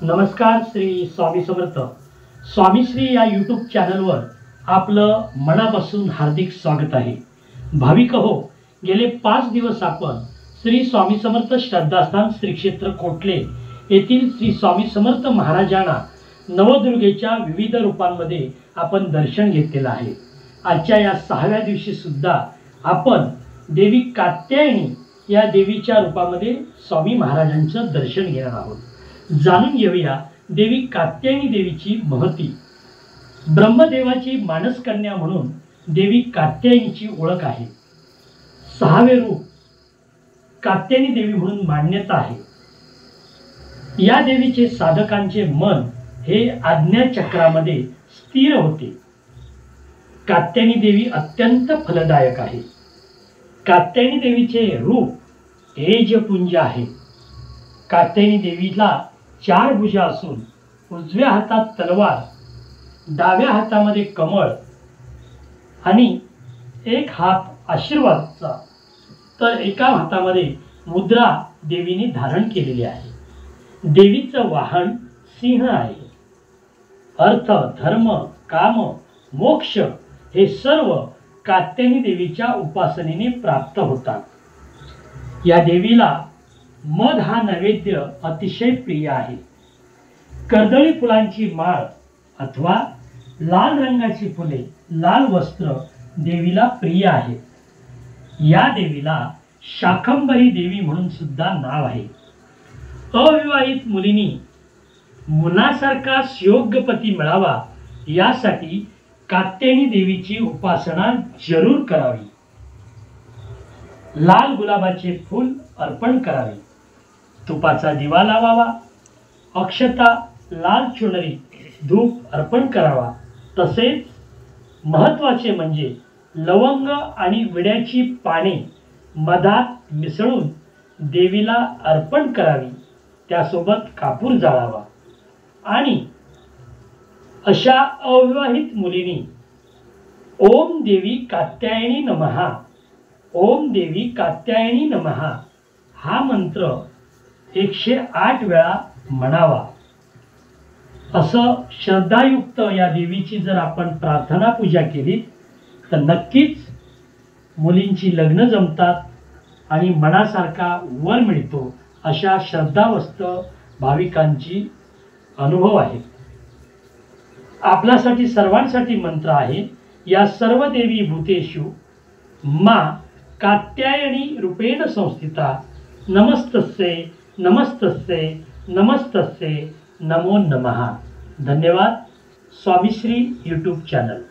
नमस्कार श्री स्वामी समर्थ स्वामी श्री या यूट्यूब चॅनलवर आपलं मनापासून हार्दिक स्वागत आहे। भाविक हो, गेले 5 दिवस आपण श्री स्वामी समर्थ श्रद्धास्थान श्री क्षेत्र कोटले येथील श्री स्वामी समर्थ महाराजांना नवदुर्गेच्या विविध रूपांमध्ये आपण दर्शन घेतलेलं आहे। आजच्या या 6व्या दिवशी सुद्धा आपण देवी कात्यायनी या देवीच्या रूपामध्ये स्वामी महाराजांचं दर्शन घेणार आहोत। जाणून घेऊया देवी कात्यायनी देवीची महती। ब्रह्मदेवाची मानसकन्या म्हणून देवी कात्यायनीची ओळख आहे। 6वे रूप कात्यायनी देवी म्हणून मान्यता आहे। या देवीचे साधकांचे मन हे आज्ञा चक्रामध्ये स्थिर होते। कात्यायनी देवी अत्यंत फलदायक आहे। कात्यायनी देवीचे रूप तेजपुंज आहे। कात्यायनी देवीला 4 भुजा असून उजव्या हातात तलवार, डाव्या हातामध्ये कमळ आणि एक हात आशीर्वादाचा तर एका हातामध्ये मुद्रा देवीने धारण केलेली आहे। देवीचं वाहन सिंह आहे। अर्थ, धर्म, काम, मोक्ष हे सर्व कात्यायनी देवीच्या उपासनेने प्राप्त होतात। या देवीला मध हा नैवेद्य अतिशय प्रिय आहे। कर्दळी फुलांची माळ अथवा लाल रंगाची फुले, लाल वस्त्र देवीला प्रिय आहे। या देवीला शाकंभरी देवी म्हणून सुद्धा नाव आहे। अविवाहित मुलींनी मुलासारखा योग्यपती मिळावा यासाठी कात्यायनी देवीची उपासना जरूर करावी। लाल गुलाबाचे फूल अर्पण करावे, तुपाचा दिवा लावावा, अक्षता, लाल चुनरी, धूप अर्पण करावा। तसेच महत्त्वाचे म्हणजे लवंग आणि विड्याची पाने मधात मिसळून देवीला अर्पण करावी, त्यासोबत कापूर जाळावा। आणि अशा अविवाहित मुलींनी ओम देवी कात्यायनी नमः, ओम देवी कात्यायनी नमः हा मंत्र 108 वेळा म्हणावा। असं श्रद्धायुक्त या देवीची जर आपण प्रार्थना पूजा केली तर नक्कीच मुलींची लग्न जमतात आणि मनासारखा वर मिळतो, अशा श्रद्धावस्त भाविकांची अनुभव आहे। आपल्यासाठी सर्वांसाठी मंत्र आहे, या सर्व देवी भूतेषु मा कात्यायनी रूपेण संस्थिता नमस्तस्यै नमस्तस्यै नमस्तस्यै नमो नमः। धन्यवाद। स्वामी श्री यूट्यूब चॅनल।